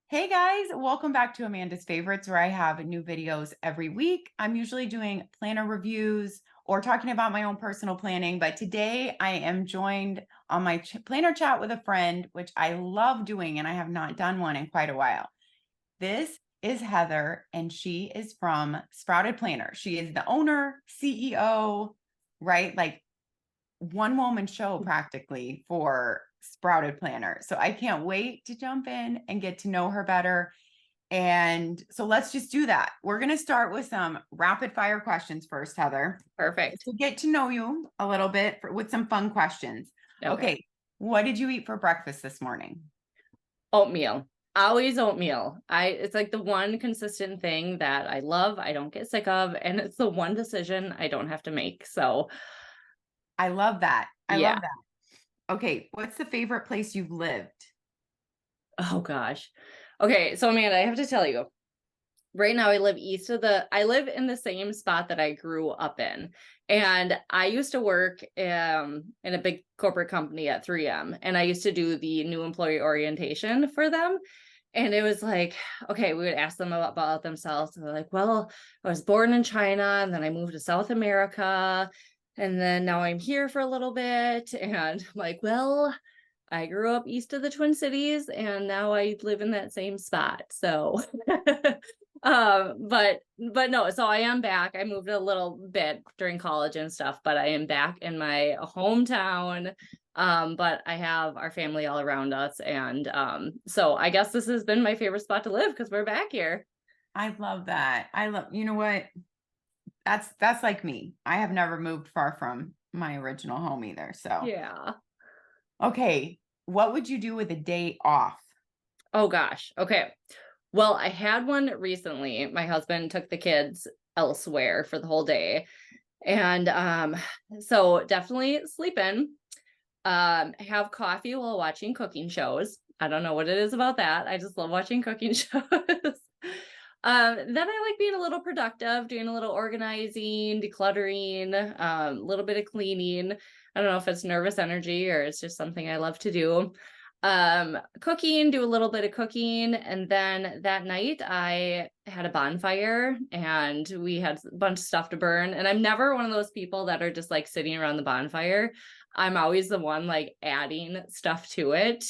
Hey guys, welcome back to Amanda's Favorites, where I have new videos every week. I'm usually doing planner reviews or talking about my own personal planning, but today I am joined on my planner chat with a friend, which I love doing, and I have not done one in quite a while. This is Heather, and she is from Sprouted Planner. She is the owner, CEO, right? Like one woman show practically for Sprouted Planner. So I can't wait to jump in and get to know her better. And so let's just do that. We're going to start with some rapid fire questions first, Heather. Perfect. To get to know you a little bit with some fun questions. Okay. Okay. What did you eat for breakfast this morning? Oatmeal. Always oatmeal. It's like the one consistent thing that I love, I don't get sick of, and it's the one decision I don't have to make. So, I love that. I yeah. love that. Okay. What's the favorite place you've lived? Oh gosh. Okay, so Amanda, I have to tell you, right now I live in the same spot that I grew up in. And I used to work in a big corporate company at 3M, and I used to do the new employee orientation for them. And it was like, okay, we would ask them about themselves. And they're like, well, I was born in China and then I moved to South America. And then now I'm here for a little bit. And I'm like, well, I grew up east of the Twin Cities and now I live in that same spot. So, but no, so I am back. I moved a little bit during college and stuff, but I am back in my hometown. But I have our family all around us. And so I guess this has been my favorite spot to live because we're back here. I love that. You know what? That's like me. I have never moved far from my original home either. So, Yeah. okay, what would you do with a day off? Oh gosh. Okay. Well, I had one recently. My husband took the kids elsewhere for the whole day. And so definitely sleep in. Have coffee while watching cooking shows. I don't know what it is about that. I just love watching cooking shows. Then I like being a little productive, doing a little organizing, decluttering, a little bit of cleaning. I don't know if it's nervous energy or it's just something I love to do. Cooking, do a little bit of cooking. And then that night I had a bonfire and we had a bunch of stuff to burn. And I'm never one of those people that are just like sitting around the bonfire. I'm always the one like adding stuff to it.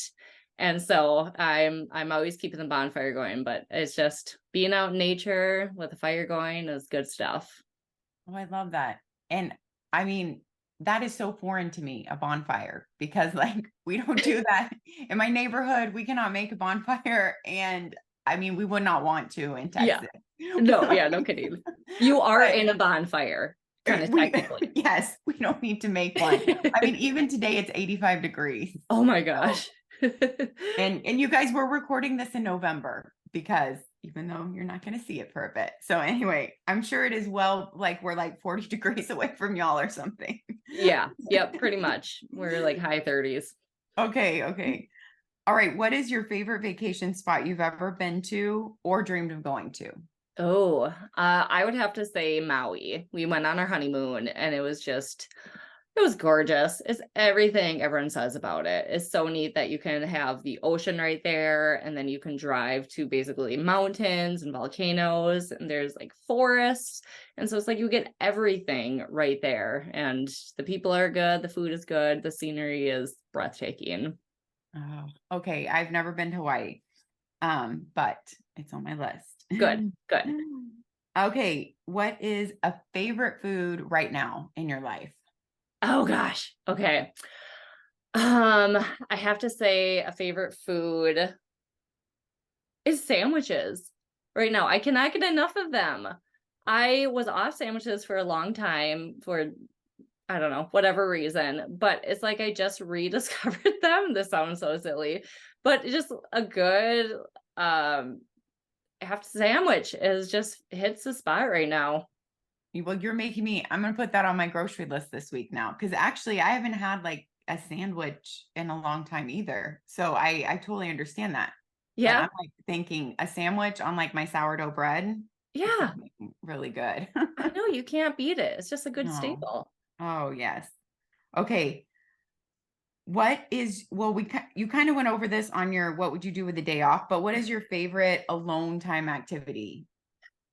And so I'm always keeping the bonfire going, but it's just being out in nature with a fire going is good stuff. Oh, I love that. And I mean, that is so foreign to me, a bonfire, because like we don't do that in my neighborhood. We cannot make a bonfire. And I mean, we would not want to in Yeah. Texas. No, yeah, no kidding. You are But in a bonfire, kind of technically. yes, we don't need to make one. I mean, even today it's 85 degrees. Oh my So, gosh. and you guys were recording this in November because even though you're not going to see it for a bit. So anyway, I'm sure it is like we're like 40 degrees away from y'all or something. Yeah. Yep. Pretty much. We're like high 30s. Okay. All right. What is your favorite vacation spot you've ever been to or dreamed of going to? Oh, I would have to say Maui. We went on our honeymoon and it was gorgeous. It's everything everyone says about it. It's so neat that you can have the ocean right there and then you can drive to basically mountains and volcanoes and there's like forests. And so it's like you get everything right there. And the people are good, the food is good, the scenery is breathtaking. Oh, okay. I've never been to Hawaii, but it's on my list. Good, good. Okay. What is a favorite food right now in your life? Oh gosh. Okay. I have to say a favorite food is sandwiches. Right now, I cannot get enough of them. I was off sandwiches for a long time for I don't know, whatever reason, but it's like I just rediscovered them. This sounds so silly, but just a good half sandwich is just hits the spot right now. Well, I'm going to put that on my grocery list this week now. Cause actually I haven't had like a sandwich in a long time either. So I totally understand that. But Yeah. I'm like thinking a sandwich on like my sourdough bread. Yeah. Really good. I know you can't beat it. It's just a good No. staple. Oh, yes. Okay. you kind of went over this on your, what would you do with the day off, but what is your favorite alone time activity?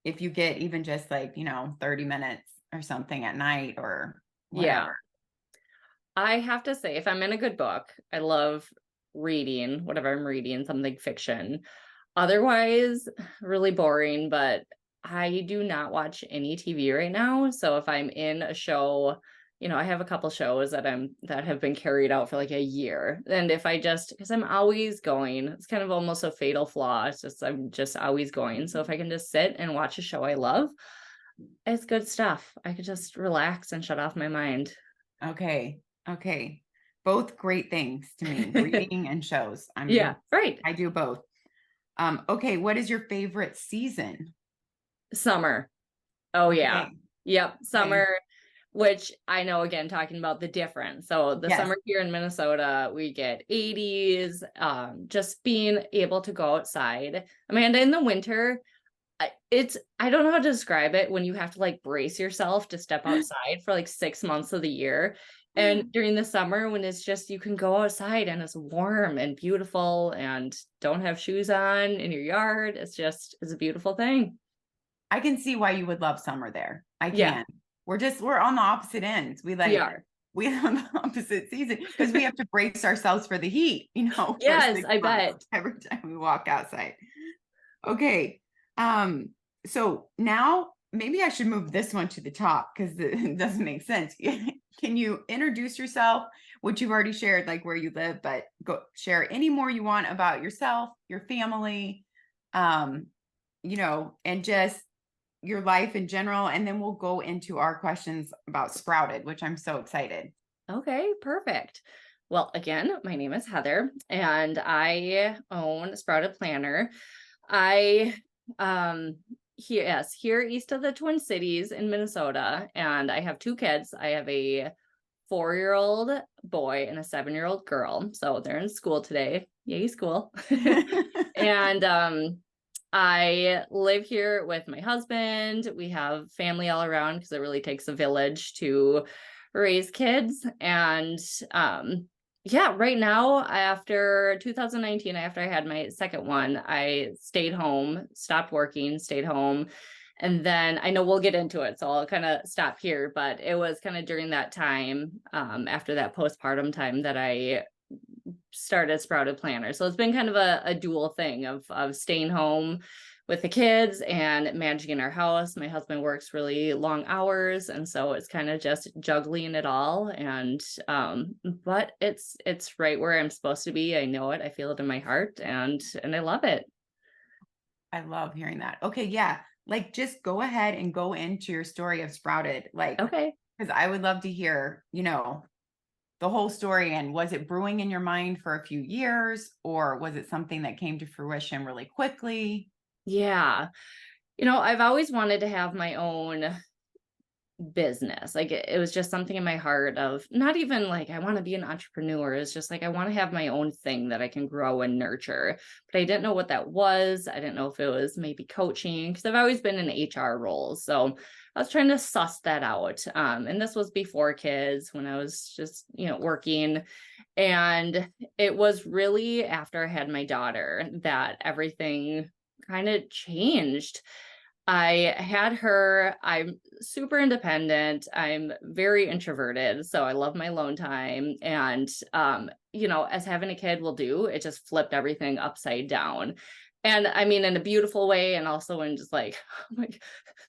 If you get even just like, 30 minutes or something at night or Yeah. whatever. I have to say, if I'm in a good book, I love reading, whatever I'm reading, something fiction. Otherwise, really boring, but I do not watch any TV right now. So if I'm in a show, I have a couple shows that have been carried out for like a year. And if I just, because I'm always going, it's kind of almost a fatal flaw. It's just I'm just always going. So if I can just sit and watch a show I love, it's good stuff. I could just relax and shut off my mind. Okay. Okay. Both great things to me, reading and shows. Yeah, right. I do both. Okay. What is your favorite season? Summer. Oh yeah. Okay. Yep. Okay. Summer, which I know again, talking about the difference. So the Yes. summer here in Minnesota, we get 80s, just being able to go outside. Amanda, in the winter, I don't know how to describe it when you have to like brace yourself to step outside for like 6 months of the year. And during the summer, when it's just you can go outside and it's warm and beautiful and don't have shoes on in your yard, it's a beautiful thing. I can see why you would love summer there. I Yeah, can. We're on the opposite ends. we are. We on the opposite season because we have to brace ourselves for the heat, for Yes, six I months bet. every time we walk outside. Okay. So now maybe I should move this one to the top because it doesn't make sense. Can you introduce yourself, which you've already shared, like where you live, but go share any more you want about yourself, your family, and just your life in general. And then we'll go into our questions about Sprouted, which I'm so excited. Okay, perfect. Well, again, my name is Heather and I own Sprouted Planner. I here east of the Twin Cities in Minnesota, and I have two kids. I have a 4-year-old boy and a 7-year-old girl. So they're in school today. Yay, school. And I live here with my husband. We have family all around because it really takes a village to raise kids. And yeah, right now, after 2019, after I had my second one, I stayed home, stopped working, stayed home. And then I know we'll get into it, so I'll kind of stop here. But it was kind of during that time, after that postpartum time, that I started Sprouted Planner. So it's been kind of a dual thing of staying home with the kids and managing in our house. My husband works really long hours, and so it's kind of just juggling it all. And but it's right where I'm supposed to be. I know it. I feel it in my heart, and I love it. I love hearing that. Okay, yeah. Like just go ahead and go into your story of Sprouted, like, Okay. because I would love to hear, the whole story. And was it brewing in your mind for a few years, or was it something that came to fruition really quickly? Yeah. I've always wanted to have my own business. Like it was just something in my heart of not even like I want to be an entrepreneur. It's just like I want to have my own thing that I can grow and nurture. But I didn't know what that was. I didn't know if it was maybe coaching because I've always been in HR roles. So I was trying to suss that out. And this was before kids when I was just, working. And it was really after I had my daughter that everything kind of changed. I had her. I'm super independent. I'm very introverted, so I love my alone time. And as having a kid will do, it just flipped everything upside down. And I mean, in a beautiful way, and also in just like, oh my,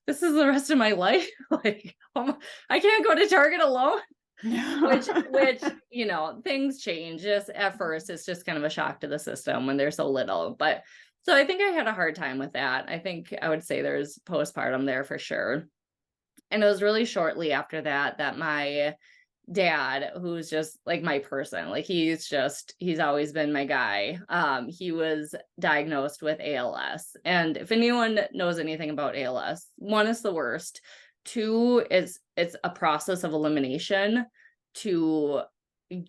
this is the rest of my life. Like, I can't go to Target alone. Which things change. Just at first, it's just kind of a shock to the system when they're so little, but. So I think I had a hard time with that. I think I would say there's postpartum there for sure. And it was really shortly after that my dad, who's just like my person, like he's always been my guy. He was diagnosed with ALS. And if anyone knows anything about ALS, one is the worst. Two is it's a process of elimination to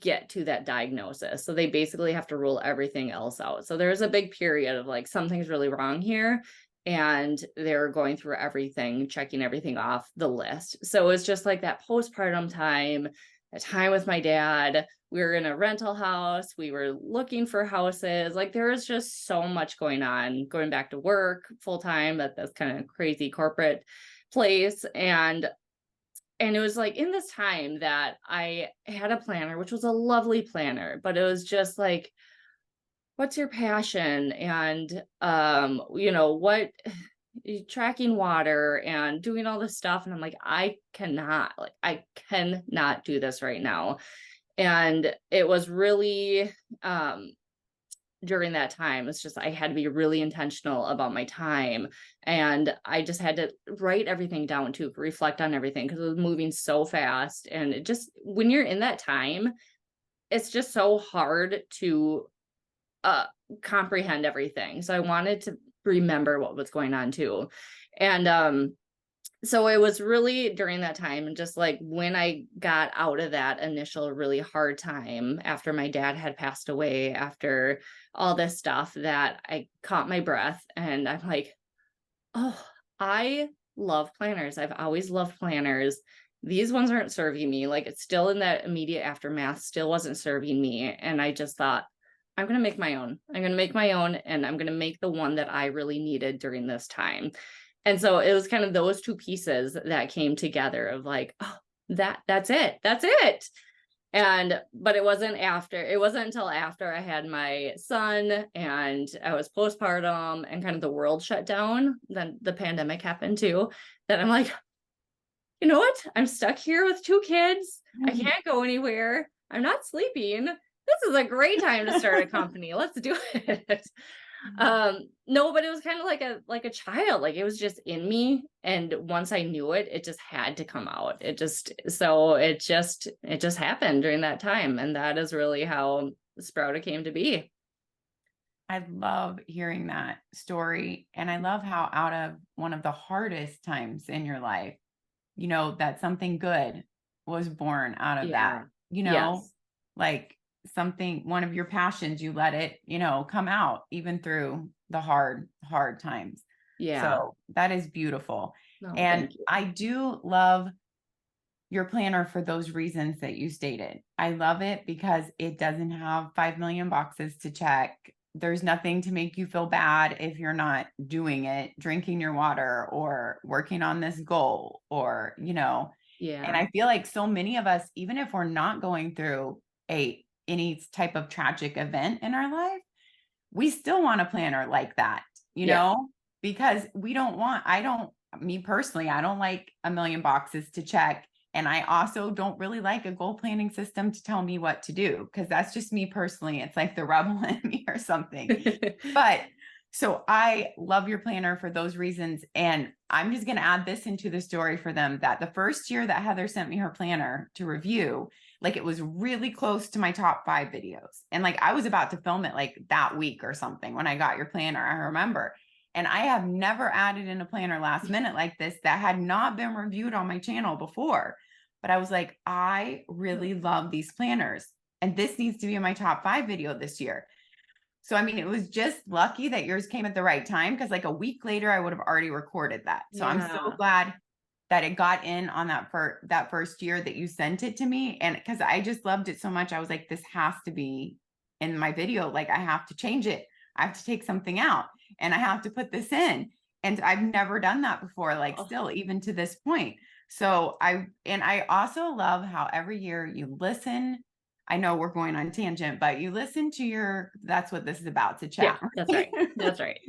get to that diagnosis. So they basically have to rule everything else out. So there's a big period of like something's really wrong here. And they're going through everything, checking everything off the list. So it's just like that postpartum time. time with my dad. We were in a rental house. We were looking for houses. Like there was just so much going on, going back to work full time at this kind of crazy corporate place. And it was like in this time that I had a planner, which was a lovely planner, but it was just like, what's your passion? And what tracking water and doing all this stuff. And I'm like, I cannot do this right now. And it was really during that time, it's just I had to be really intentional about my time. And I just had to write everything down to reflect on everything because it was moving so fast. And it just, when you're in that time, it's just so hard to comprehend everything. So I wanted to remember what was going on too. And so it was really during that time, and just like when I got out of that initial really hard time after my dad had passed away, after all this stuff, that I caught my breath and I'm like, oh, I love planners. I've always loved planners. These ones aren't serving me. Like it's still in that immediate aftermath, still wasn't serving me. And I just thought, I'm going to make my own. I'm going to make my own, and I'm going to make the one that I really needed during this time. And so it was kind of those two pieces that came together of like, oh, that's it. That's it. But it wasn't until after I had my son and I was postpartum and kind of the world shut down, then the pandemic happened too, that I'm like, you know what? I'm stuck here with two kids. I can't go anywhere. I'm not sleeping. This is a great time to start a company. Let's do it. No, but it was kind of like a child. Like it was just in me. And once I knew it, it just had to come out. It just happened during that time. And that is really how Sprouted came to be. I love hearing that story. And I love how out of one of the hardest times in your life, that something good was born out of that, Yes. like one of your passions, you let it, come out even through the hard times. Yeah. So that is beautiful. No, And I do love your planner for those reasons that you stated. I love it because it doesn't have 5 million boxes to check. There's nothing to make you feel bad if you're not doing it, drinking your water or working on this goal or, Yeah. And I feel like so many of us, even if we're not going through any type of tragic event in our life, we still want a planner like that, because me personally, I don't like a million boxes to check. And I also don't really like a goal planning system to tell me what to do, because that's just me personally. It's like the rebel in me or something. But so I love your planner for those reasons. And I'm just going to add this into the story for them, that the first year that Heather sent me her planner to review, like it was really close to my top 5 videos. And like I was about to film it like that week or something when I got your planner, I remember. And I have never added in a planner last minute like this that had not been reviewed on my channel before. But I was like, I really love these planners. And this needs to be in my top 5 video this year. So, I mean, it was just lucky that yours came at the right time, because like a week later, I would have already recorded that. So I'm so glad that it got in on that first year that you sent it to me. And because I just loved it so much, I was like, this has to be in my video. Like I have to change it. I have to take something out and I have to put this in. And I've never done that before, like still even to this point. So I also love how every year you listen. I know we're going on tangent, but you listen to that's what this is about, to chat. Yeah, that's right. That's right.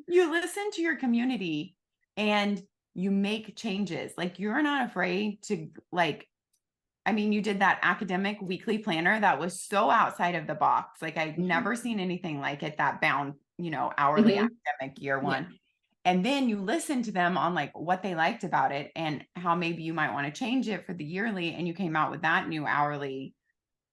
You listen to your community and you make changes. Like you're not afraid to you did that academic weekly planner that was so outside of the box. Like I've never seen anything like it, that bound, hourly academic year one. Yeah. And then you listen to them on like what they liked about it and how maybe you might want to change it for the yearly. And you came out with that new hourly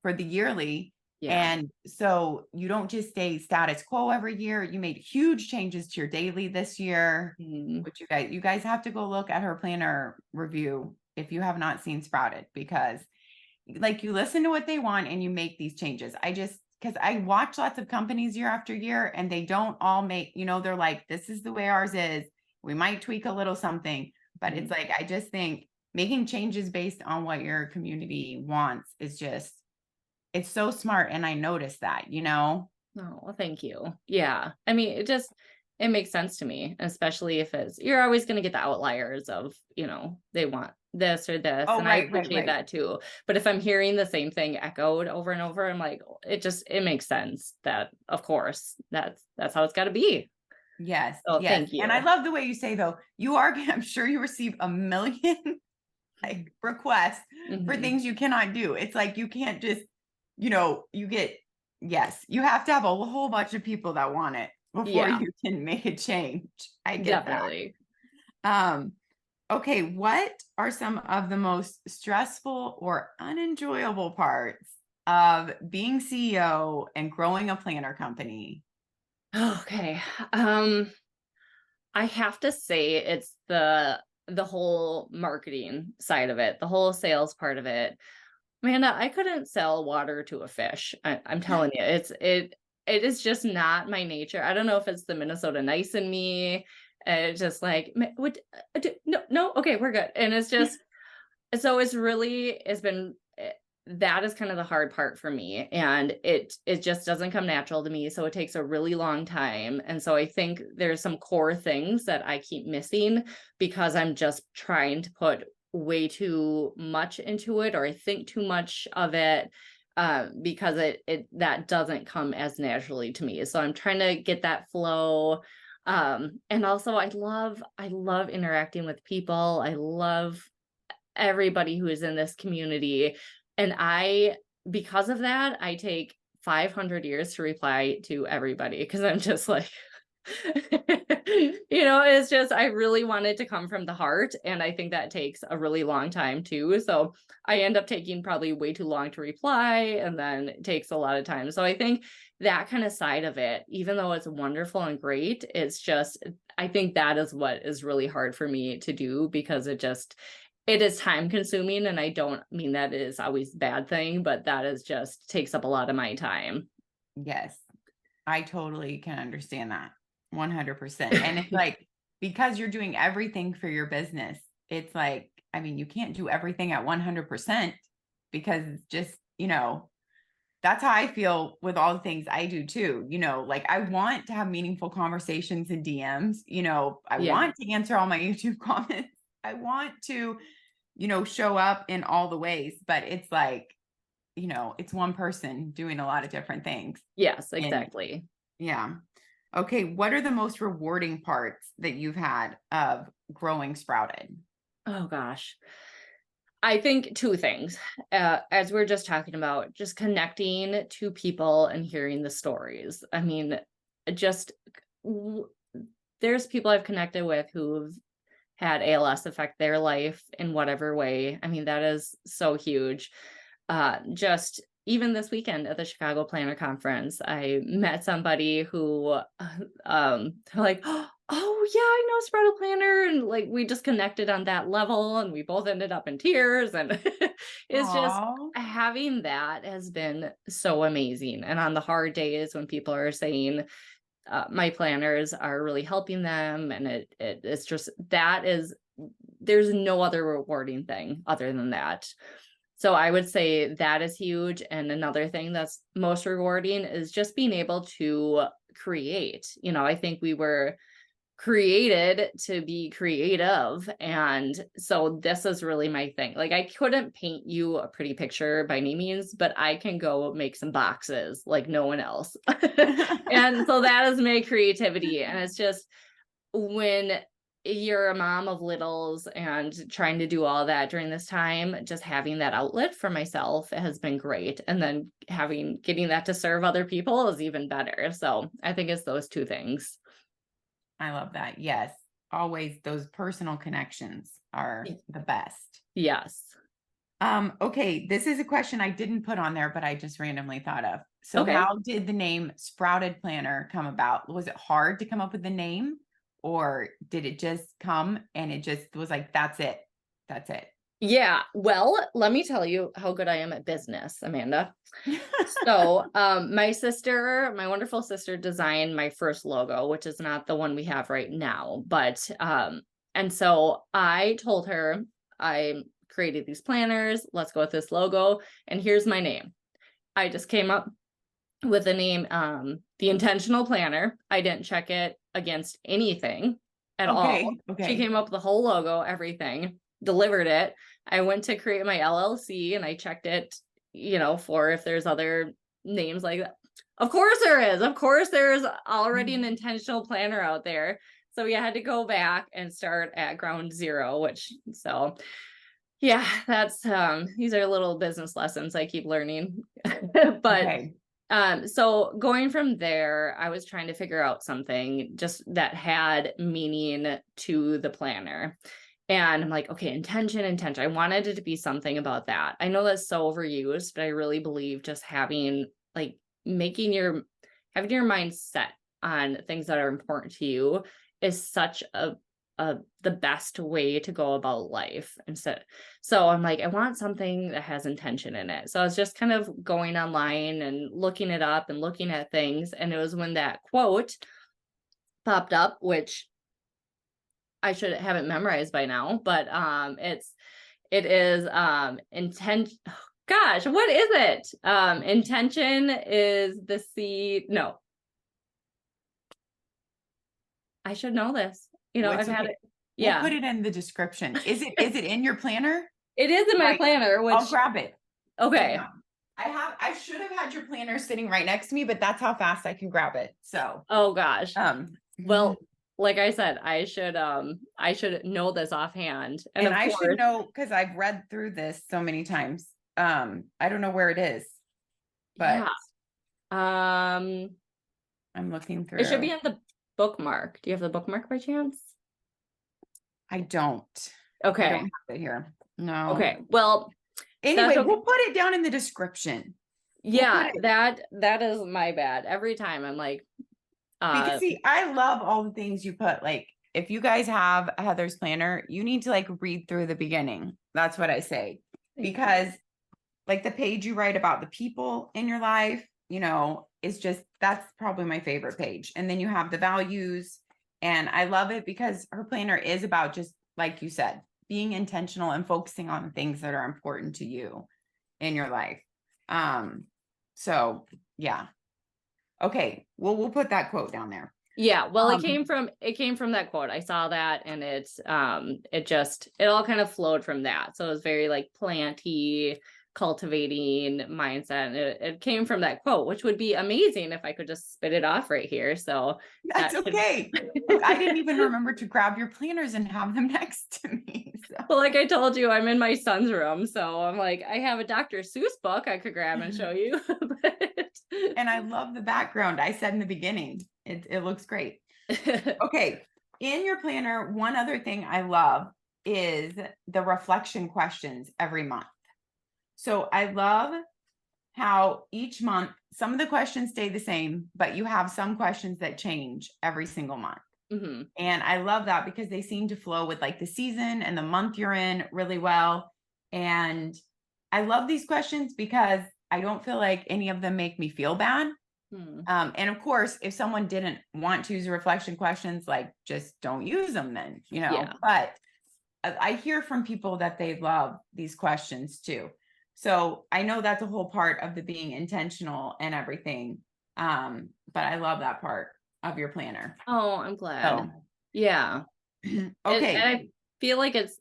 for the yearly. Yeah. And so you don't just stay status quo every year. You made huge changes to your daily this year, which you guys have to go look at her planner review if you have not seen Sprouted, because like you listen to what they want and you make these changes. Because I watch lots of companies year after year and they don't all make, they're like, this is the way ours is. We might tweak a little something, but it's like, I just think making changes based on what your community wants is just, it's so smart. And I noticed that, you know? Oh, well, thank you. Yeah. I mean, it makes sense to me, especially if you're always going to get the outliers of, they want this or this. Oh, And I right, right, appreciate right. that too. But if I'm hearing the same thing echoed over and over, I'm like, it makes sense that, of course, that's how it's got to be. Yes, So yes. thank And I you. love the way you say, though, you are, I'm sure you receive a million like requests for Hmm. things you cannot do. It's like you can't just, you get, yes, you have to have a whole bunch of people that want it before Yeah, you can make a change. I get that. definitely. Um, okay, what are some of the most stressful or unenjoyable parts of being CEO and growing a planner company? Okay. I have to say it's the whole marketing side of it, the whole sales part of it. Amanda, I couldn't sell water to a fish. I'm telling you, it is just not my nature. I don't know if it's the Minnesota nice in me. It's just like, no, no, okay, we're good. And it's just, so it's been that is kind of the hard part for me, and it just doesn't come natural to me, so it takes a really long time. And so I think there's some core things that I keep missing because I'm just trying to put way too much into it, or I think too much of it, because it that doesn't come as naturally to me. So I'm trying to get that flow. And also I love interacting with people. I love everybody who is in this community. And because of that, I take 500 years to reply to everybody because I'm just like, it's just, I really want it to come from the heart. And I think that takes a really long time too. So I end up taking probably way too long to reply, and then it takes a lot of time. So I think that kind of side of it, even though it's wonderful and great, it's just, I think that is what is really hard for me to do because it is time consuming. And I don't mean that is always a bad thing, but that is just takes up a lot of my time. Yes, I totally can understand that 100%. And it's like, because you're doing everything for your business, it's like, I mean, you can't do everything at 100% because it's just, that's how I feel with all the things I do too. Like I want to have meaningful conversations in DMs. I Yeah. want to answer all my YouTube comments. I want to, show up in all the ways, but it's like, it's one person doing a lot of different things. Yes, And exactly. yeah. Okay. What are the most rewarding parts that you've had of growing Sprouted? Oh gosh. I think two things. As we're just talking about, just connecting to people and hearing the stories. I mean, just w- there's people I've connected with who've had ALS affect their life in whatever way. I mean, that is so huge. Just even this weekend at the Chicago Planner Conference, I met somebody who, they're like, oh yeah, I know Sprout Planner, and like we just connected on that level, and we both ended up in tears, and it's just Oh, having that has been so amazing. And on the hard days when people are saying, my planners are really helping them, and it's just there's no other rewarding thing other than that. So I would say that is huge. And another thing that's most rewarding is just being able to create. I think we were created to be creative. And so this is really my thing. Like I couldn't paint you a pretty picture by any means, but I can go make some boxes like no one else. And so that is my creativity. And it's just when you're a mom of littles and trying to do all that during this time, just having that outlet for myself has been great. And then getting that to serve other people is even better. So I think it's those two things. I love that. Yes. Always those personal connections are the best. Yes. Okay, this is a question I didn't put on there, but I just randomly thought of. So Okay. how did the name Sprouted Planner come about? Was it hard to come up with the name, or did it just come and it just was like, that's it? That's it. Yeah. Well, let me tell you how good I am at business, Amanda. So, my wonderful sister designed my first logo, which is not the one we have right now, but, and so I told her, I created these planners. Let's go with this logo. And here's my name. I just came up with the name, the Intentional Planner. I didn't check it against anything at all. She came up with the whole logo, everything, delivered it. I went to create my LLC and I checked it, for if there's other names like that. Of course there is. Of course there's already an Intentional Planner out there. So we had to go back and start at ground zero, yeah, that's these are little business lessons I keep learning. But so going from there, I was trying to figure out something just that had meaning to the planner. And I'm like, okay, intention. I wanted it to be something about that. I know that's so overused, but I really believe just having having your mind set on things that are important to you is such the best way to go about life. So I'm like, I want something that has intention in it. So I was just kind of going online and looking it up and looking at things. And it was when that quote popped up, which I should have it memorized by now, but it is intent. Gosh, what is it? Intention is the seed. No, I should know this. I've had it. Yeah. We'll put it in the description. Is it in your planner? It is in my planner, which I'll grab it. Okay. I should have had your planner sitting right next to me, but that's how fast I can grab it. So, oh gosh. Well, like I said, I should know this offhand. And of course, should know because I've read through this so many times. I don't know where it is, but I'm looking through. It should be in the bookmark. Do you have the bookmark by chance? I don't. Okay. I don't have it here. No. Okay. Well, anyway, we'll put it down in the description. Yeah, that is my bad. Every time I'm like, because see, I love all the things you put. Like, if you guys have a Heather's planner, you need to read through the beginning. That's what I say. Because the page you write about the people in your life, that's probably my favorite page. And then you have the values. And I love it because her planner is about, just like you said, being intentional and focusing on the things that are important to you in your life. So yeah. Okay. Well, we'll put that quote down there. Yeah. Well, it came from that quote. I saw that and it all kind of flowed from that. So it was very planty, cultivating mindset. And it came from that quote, which would be amazing if I could just spit it off right here. So that's okay. Look, I didn't even remember to grab your planners and have them next to me. So. Well, like I told you, I'm in my son's room. So I'm like, I have a Dr. Seuss book I could grab and show you. And I love the background. I said in the beginning, it looks great. Okay. In your planner, one other thing I love is the reflection questions every month. So I love how each month, some of the questions stay the same, but you have some questions that change every single month. Mm-hmm. And I love that because they seem to flow with the season and the month you're in really well. And I love these questions because I don't feel like any of them make me feel bad. And of course, if someone didn't want to use reflection questions, just don't use them then, yeah. But I hear from people that they love these questions too. So I know that's a whole part of the being intentional and everything. But I love that part of your planner. Oh, I'm glad. So, yeah. Okay. And I feel like it's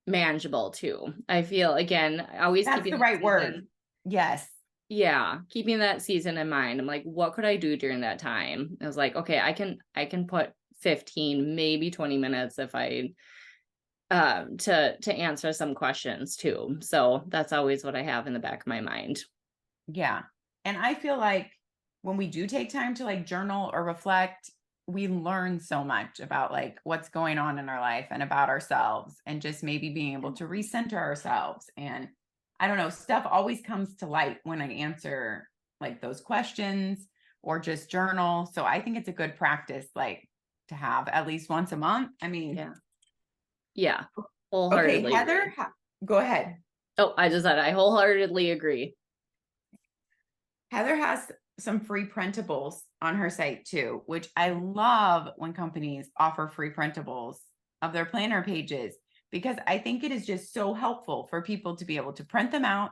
manageable too. I feel, again, always that's the right word. Yes. Yeah. Keeping that season in mind. I'm like, what could I do during that time? I was like, okay, I can put 15, maybe 20 minutes if I to answer some questions too. So that's always what I have in the back of my mind. Yeah. And I feel like when we do take time to journal or reflect, we learn so much about what's going on in our life and about ourselves, and just maybe being able to recenter ourselves. And I don't know, stuff always comes to light when I answer those questions or just journal. So I think it's a good practice to have at least once a month. I mean, yeah. Okay, Heather, go ahead. Oh, I just said I wholeheartedly agree. Heather has some free printables on her site too, which I love when companies offer free printables of their planner pages, because I think it is just so helpful for people to be able to print them out,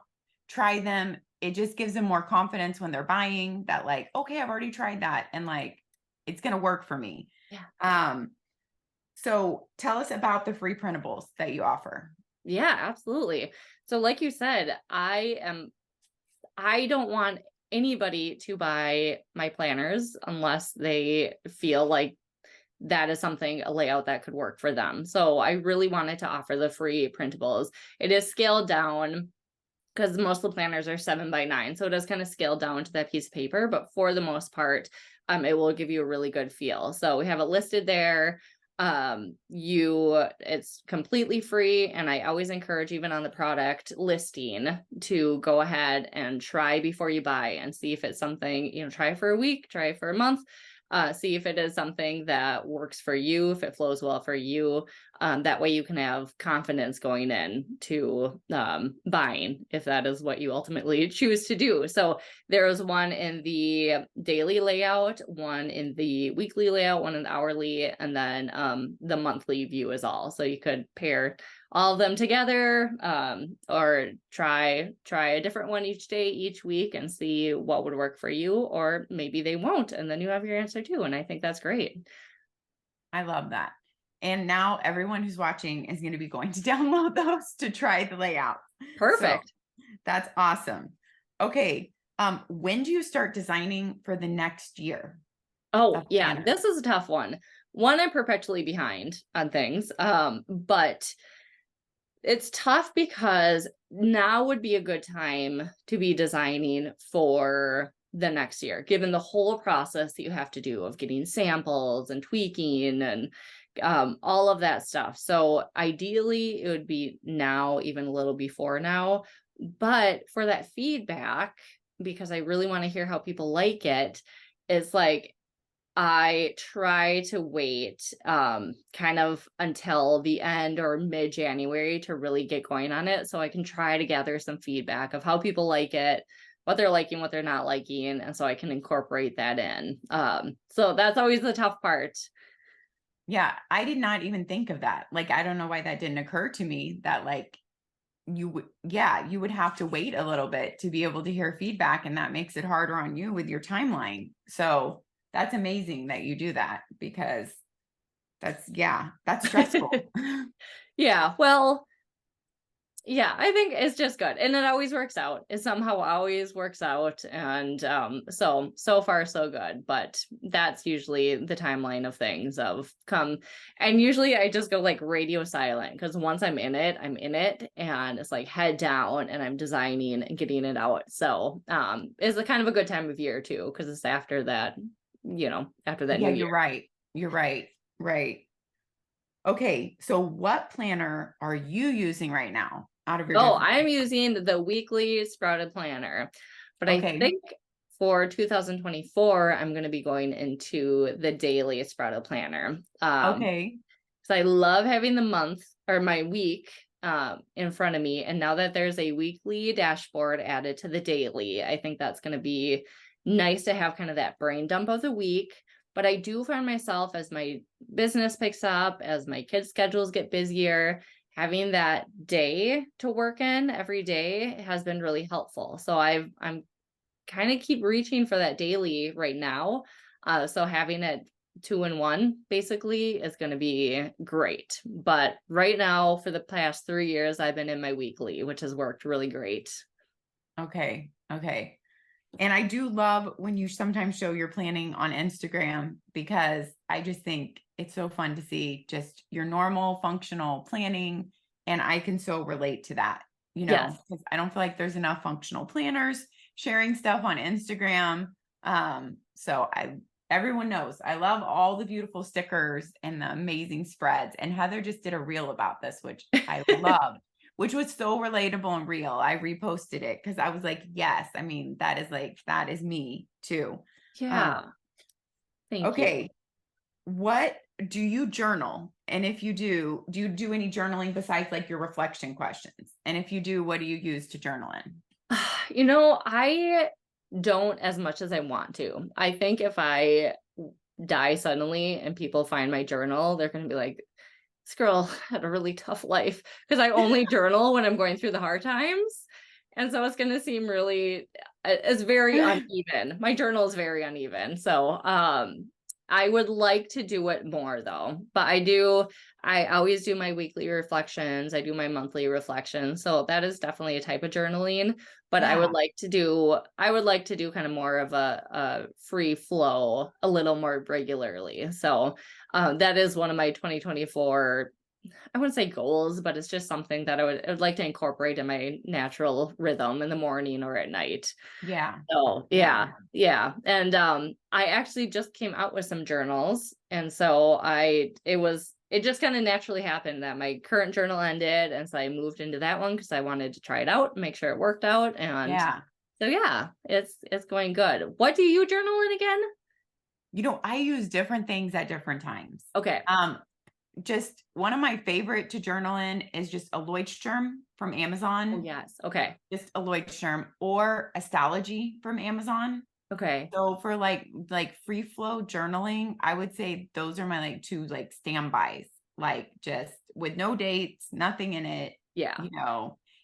try them. It just gives them more confidence when they're buying that, like, okay, I've already tried that and like it's going to work for me. Yeah. So tell us about the free printables that you offer. Yeah, absolutely. So like you said, I don't want anybody to buy my planners unless they feel like that is something, a layout that could work for them. So I really wanted to offer the free printables. It is scaled down because most of the planners are 7x9. So it does kind of scale down to that piece of paper, but for the most part, it will give you a really good feel. So we have it listed there. It's completely free. And I always encourage, even on the product listing, to go ahead and try before you buy and see if it's something, try for a week, try for a month. See if it is something that works for you, if it flows well for you. That way you can have confidence going in to buying, if that is what you ultimately choose to do. So there is one in the daily layout, one in the weekly layout, one in the hourly, and then the monthly view is all. So you could pair all of them together, or try a different one each day, each week, and see what would work for you, or maybe they won't, and then you have your answer too. And I think that's great. I love that. And now everyone who's watching is going to be going to download those to try the layout. Perfect. So that's awesome. Okay. When do you start designing for the next year? Oh, of yeah, planner? this is a tough one. One, I'm perpetually behind on things, but it's tough because now would be a good time to be designing for the next year, given the whole process that you have to do of getting samples and tweaking and all of that stuff. So ideally, it would be now, even a little before now. But for that feedback, because I really want to hear how people like it, it's like, I try to wait kind of until the end or mid-January to really get going on it, so I can try to gather some feedback of how people like it, what they're liking, what they're not liking, and so I can incorporate that in. So that's always the tough part. Yeah, I did not even think of that. Like, I don't know why that didn't occur to me, that like you would, yeah, you would have to wait a little bit to be able to hear feedback, and that makes it harder on you with your timeline. So that's amazing that you do that, because that's stressful. Yeah, well, yeah, I think it's just good. And it always works out. It somehow always works out. And so far so good. But that's usually the timeline of things of come. And usually I just go like radio silent, because once I'm in it, and it's like head down and I'm designing and getting it out. So it's a kind of a good time of year too, because it's after that, after that Yeah, new you're year. right. You're right. Right. Okay. So what planner are you using right now out of your Oh, different? I'm using the weekly sprouted planner, but I Okay. think for 2024, I'm going to be going into the daily sprouted planner. Okay. So I love having the month or my week in front of me. And now that there's a weekly dashboard added to the daily, I think that's going to be nice to have kind of that brain dump of the week. But I do find myself, as my business picks up, as my kids' schedules get busier, having that day to work in every day has been really helpful. So I'm kind of keep reaching for that daily right now. So having it 2-in-1 basically is going to be great. But right now, for the past 3 years, I've been in my weekly, which has worked really great. Okay. Okay. And I do love when you sometimes show your planning on Instagram, because I just think it's so fun to see just your normal functional planning. And I can so relate to that, Yes. because I don't feel like there's enough functional planners sharing stuff on Instagram. So everyone knows I love all the beautiful stickers and the amazing spreads. And Heather just did a reel about this, which I love, which was so relatable and real. I reposted it because I was like, yes, I mean, that is me too. Yeah. Thank you. Okay. What do you journal? And if you do you do any journaling besides like your reflection questions? And if you do, what do you use to journal in? I don't as much as I want to. I think if I die suddenly and people find my journal, they're going to be like, this girl had a really tough life because I only journal when I'm going through the hard times. And so it's going to seem really, it's very uneven. My journal is very uneven. So, I would like to do it more though, but I always do my weekly reflections. I do my monthly reflections. So that is definitely a type of journaling, but Yeah. I would like to do kind of more of a free flow a little more regularly. So, that is one of my 2024, I wouldn't say goals, but it's just something that I would like to incorporate in my natural rhythm in the morning or at night. Yeah. Oh, Yeah. yeah, yeah. And I actually just came out with some journals. And so it just kind of naturally happened that my current journal ended. And so I moved into that one because I wanted to try it out, make sure it worked out. And Yeah. so yeah, it's going good. What do you journal in again? I use different things at different times. Okay. Just one of my favorite to journal in is just a Leuchtturm from Oh, Amazon. yes. Okay. Just a Leuchtturm or Astrology from Amazon. Okay. So for like free flow journaling, I would say those are my like two like standbys, like just with no dates, nothing in it, Yeah.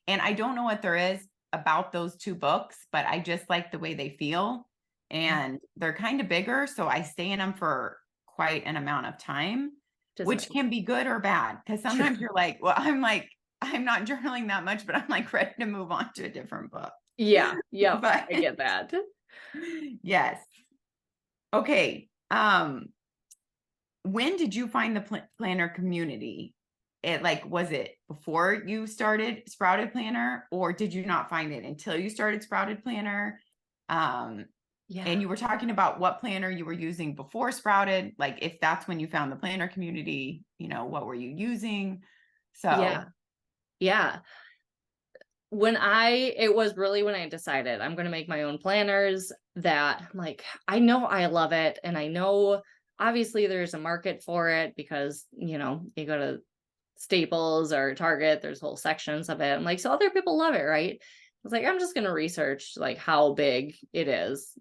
And I don't know what there is about those two books, but I just like the way they feel, and they're kind of bigger, so I stay in them for quite an amount of time, Just which can be good or bad, because sometimes you're like, well, I'm not journaling that much, but I'm like ready to move on to a different book. yeah. Yep. But I get that. yes. Okay. When did you find the planner community? Was it before you started Sprouted Planner, or did you not find it until you started Sprouted Planner? Yeah. And you were talking about what planner you were using before Sprouted, like if that's when you found the planner community, what were you using? Yeah. So Yeah. It was really when I decided I'm going to make my own planners that I'm like, I know I love it. And I know obviously there's a market for it because, you go to Staples or Target, there's whole sections of it. I'm like, so other people love it, right? I was like, I'm just going to research like how big it is,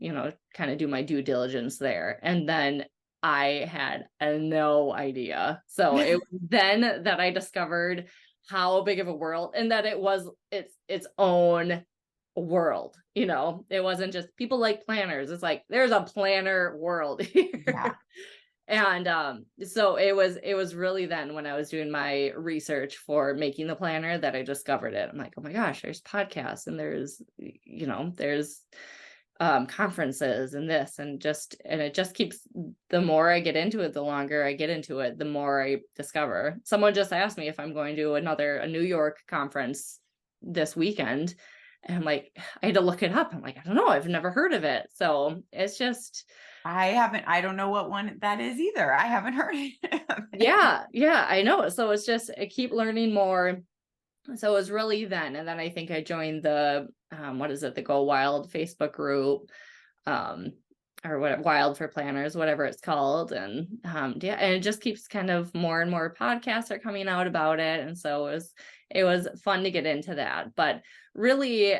kind of do my due diligence there. And then I had no idea. So it was then that I discovered how big of a world and that it was its own world. It wasn't just people like planners. It's like there's a planner world here. yeah. And so it was really then when I was doing my research for making the planner that I discovered it. I'm like, oh my gosh, there's podcasts and there's conferences and this and it just keeps, the more I get into it, the longer I get into it, the more I discover. Someone just asked me if I'm going to a New York conference this weekend. And I'm like, I had to look it up. I'm like, I don't know. I've never heard of it. So it's just, I don't know what one that is either. I haven't heard it. yeah, I know. So it's just, I keep learning more. So it was really then. And then I think I joined the, the Go Wild Facebook group, or what, Wild for Planners, whatever it's called. And yeah, and it just keeps kind of more and more podcasts are coming out about it. And so it was fun to get into that. But really,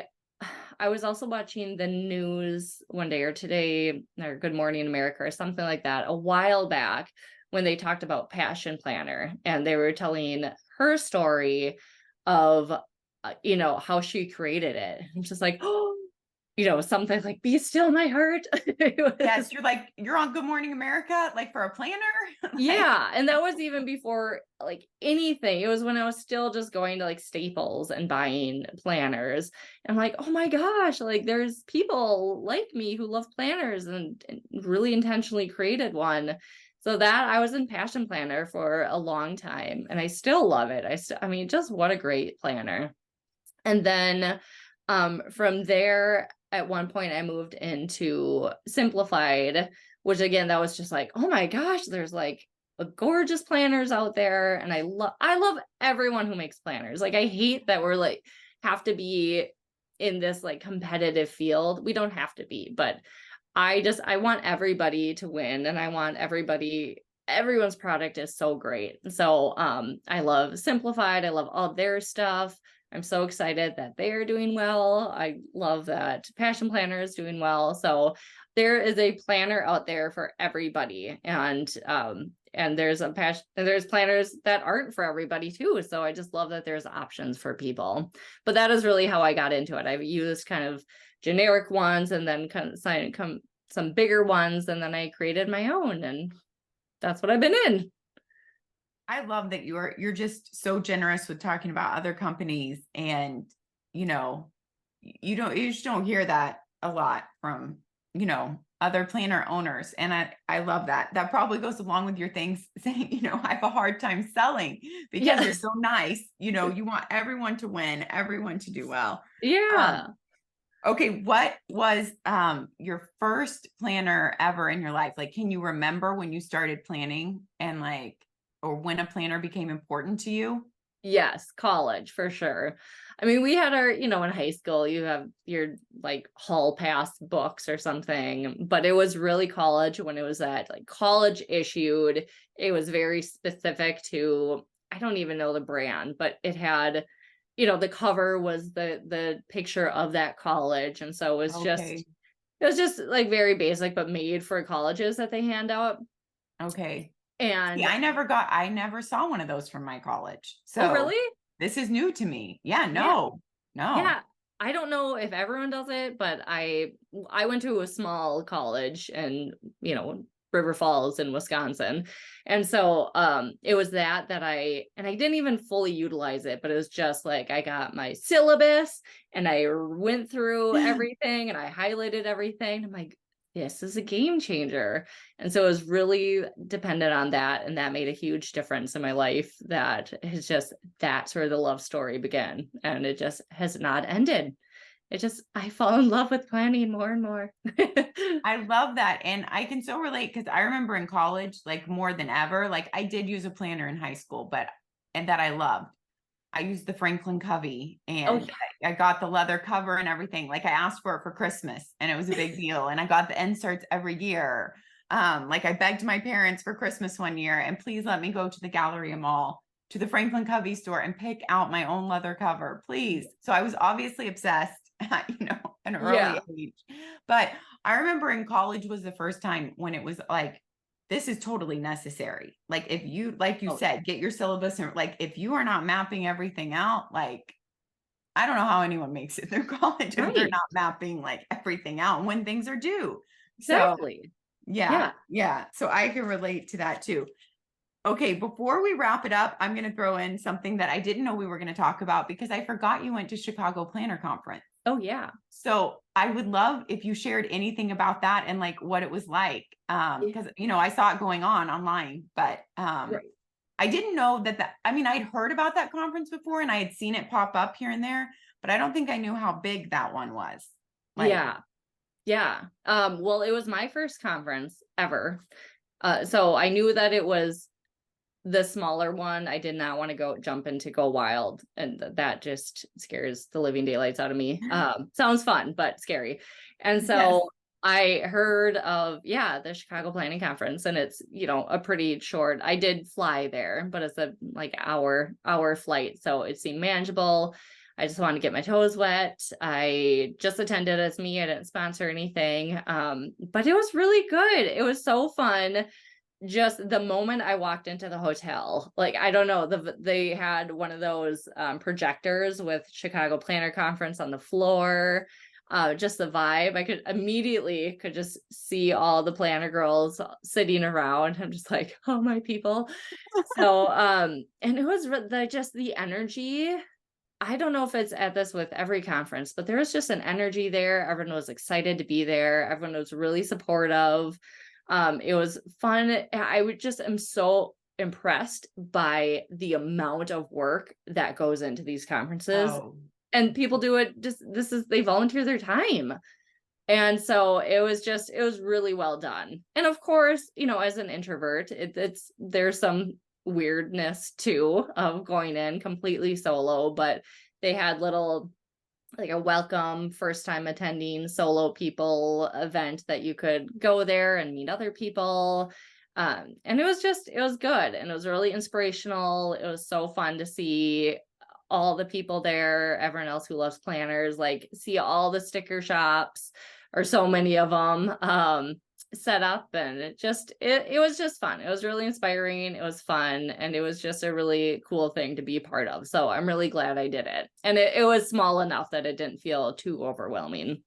I was also watching the news one day or today, or Good Morning America or something like that, a while back when they talked about Passion Planner, and they were telling her story of, how she created it. I'm just like, oh, something like, be still my heart. Yes, you're on Good Morning America, like for a planner. Yeah. And that was even before like anything. It was when I was still just going to like Staples and buying planners. And I'm like, oh my gosh, like there's people like me who love planners and really intentionally created one. So that I was in Passion Planner for a long time and I still love it. I mean, just what a great planner. And then from there, at one point I moved into Simplified, which again, that was just like, oh my gosh, there's like gorgeous planners out there. And I love everyone who makes planners. Like, I hate that we're like, have to be in this like competitive field. We don't have to be, but I want everybody to win, and I want everyone's product is so great. So I love Simplified. I love all their stuff. I'm so excited that they are doing well. I love that Passion Planner is doing well. So there is a planner out there for everybody. And And there's a passion, and there's planners that aren't for everybody too. So I just love that there's options for people. But that is really how I got into it. I've used kind of generic ones and then kind of some bigger ones, and then I created my own, and that's what I've been in. I love that you're just so generous with talking about other companies, and you know, you just don't hear that a lot from, other planner owners. And I love that. That probably goes along with your things saying, I have a hard time selling because you're Yes. so nice. You want everyone to win, everyone to do well. Yeah. Okay, what was your first planner ever in your life? Like, can you remember when you started planning, and like, or when a planner became important to you? Yes, college for sure. I mean, we had our, in high school, you have your like hall pass books or something, but it was really college when it was at like college issued. It was very specific to, I don't even know the brand, but it had, the cover was the picture of that college. And so Okay. it was just like very basic, but made for colleges that they hand out. Okay. See, And I never saw one of those from my college. oh, So really? this is new to me. Yeah, Yeah. no. Yeah, I don't know if everyone does it, but I went to a small college in, River Falls in Wisconsin. And so it was that I didn't even fully utilize it, but it was just like I got my syllabus and I went through everything and I highlighted everything. I'm like, this is a game changer. And so it was really dependent on that. And that made a huge difference in my life. That's where the love story began. And it just has not ended. I fall in love with planning more and more. I love that. And I can so relate because I remember in college, like more than ever, like I did use a planner in high school, and that I loved. I used the Franklin Covey, Oh, and I got the leather cover and everything. Like I asked for it for Christmas and it was a big deal. And I got the inserts every year. Like I begged my parents for Christmas one year, and please let me go to the Galleria Mall, to the Franklin Covey store, and pick out my own leather cover, please. So I was obviously obsessed at, an early yeah. age. But I remember in college was the first time when it was like, this is totally necessary. Like if you, like you Oh, said, get your syllabus, and like if you are not mapping everything out, like I don't know how anyone makes it through college if they're right. not mapping like everything out when things are due. So Exactly. yeah, Yeah. yeah. So I can relate to that too. Okay, before we wrap it up, I'm going to throw in something that I didn't know we were going to talk about because I forgot you went to Chicago Planner Conference. Oh, yeah. So I would love if you shared anything about that and like what it was like. Yeah. Because I saw it going on online, but Right. I didn't know I mean, I'd heard about that conference before and I had seen it pop up here and there, but I don't think I knew how big that one was. Like, Yeah. Yeah. Well, it was my first conference ever. So I knew that it was the smaller one. I did not want to jump into Go Wild, and that just scares the living daylights out of me. Sounds fun, but scary. And yes. so I heard of, the Chicago Planning Conference, and it's, a pretty short, I did fly there, but it's a like hour flight. So it seemed manageable. I just wanted to get my toes wet. I just attended as me. I didn't sponsor anything. But it was really good. It was so fun. Just the moment I walked into the hotel, like, I don't know, they had one of those projectors with Chicago Planner Conference on the floor. Just the vibe, I could just see all the planner girls sitting around. I'm just like, oh, my people. So and it was just the energy. I don't know if it's at this with every conference, but there was just an energy there. Everyone was excited to be there. Everyone was really supportive. It was fun. I'm so impressed by the amount of work that goes into these conferences. Oh, And people do it they volunteer their time. And so it was really well done. And of course, as an introvert, there's some weirdness too of going in completely solo, but they had like a welcome first time attending solo people event that you could go there and meet other people. And it was good. And it was really inspirational. It was so fun to see all the people there, everyone else who loves planners, like see all the sticker shops, or so many of them. set up, and it was just fun. It was really inspiring. It was fun, and it was just a really cool thing to be a part of. So I'm really glad I did it. And it was small enough that it didn't feel too overwhelming.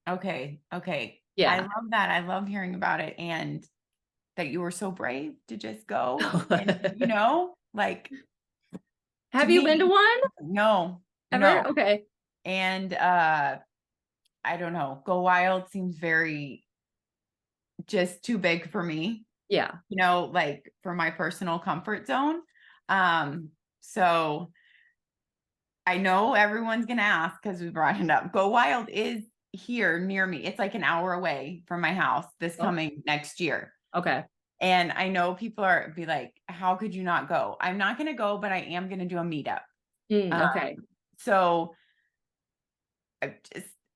Okay. Okay. I Yeah. love that. I love hearing about it and that you were so brave to just go and, like to Have you been to me, one no, ever? no. Okay. And I don't know. Go Wild seems very just too big for me, Yeah. like for my personal comfort zone. So I know everyone's gonna ask because we brought it up. Go Wild is here near me. It's like an hour away from my house this Oh, coming next year. okay. And I know people are be like, how could you not go? I'm not gonna go, but I am gonna do a meetup. Okay. So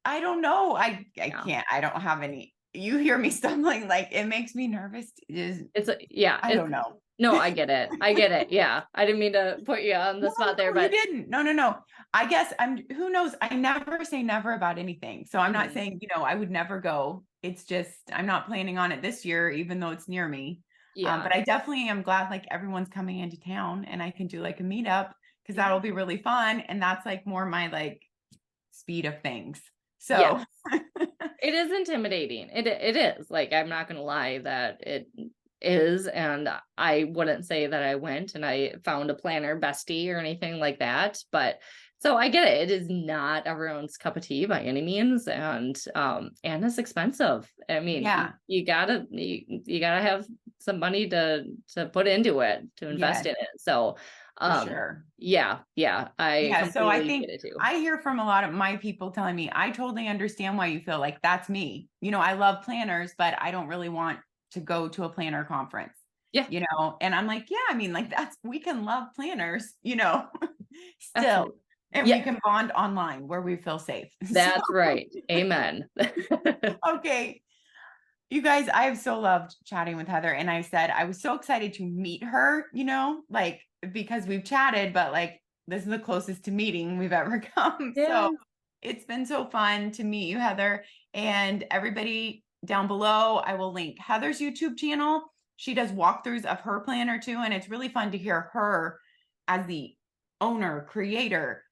I don't know. I Yeah. can't. I don't have any. You hear me stumbling, like it makes me nervous. Yeah, I it's don't know. no, I get it. I get it. Yeah. I didn't mean to put you on the No, spot there, no, you but didn't. No, no, no. I guess who knows? I never say never about anything. So I'm not mhm, saying, I would never go. It's just, I'm not planning on it this year, even though it's near me. yeah. But I definitely am glad like everyone's coming into town and I can do like a meetup because that'll be really fun. And that's like more my like speed of things. Yes. So It is intimidating. It is. Like, I'm not gonna lie that it is, and I wouldn't say that I went and I found a planner bestie or anything like that. But so I get it. It is not everyone's cup of tea by any means, and it's expensive. I mean, yeah, you gotta have some money to put into it, to invest yes, in it. So for sure. yeah, I Yeah, so I completely think get it too. I hear from a lot of my people telling me, I totally understand why you feel like that's me. I love planners, but I don't really want to go to a planner conference, Yeah, and I'm like, yeah, I mean, like we can love planners, still, absolutely. and we Yeah, can bond online where we feel safe. So, that's right. Amen. okay. You guys, I have so loved chatting with Heather. And I said I was so excited to meet her, like because we've chatted, but like this is the closest to meeting we've ever come. So Yeah. it's been so fun to meet you, Heather. And everybody down below, I will link Heather's YouTube channel. She does walkthroughs of her planner too. And it's really fun to hear her as the owner, creator,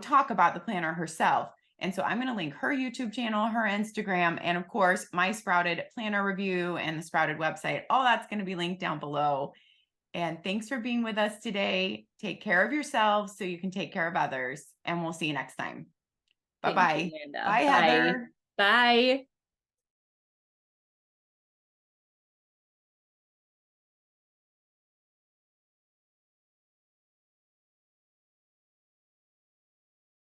talk about the planner herself. And so I'm going to link her YouTube channel, her Instagram, and of course, my Sprouted planner review and the Sprouted website. All that's going to be linked down below. And thanks for being with us today. Take care of yourselves so you can take care of others. And we'll see you next time. Thank you, Bye-bye. Amanda. Bye, Bye. Heather. Bye.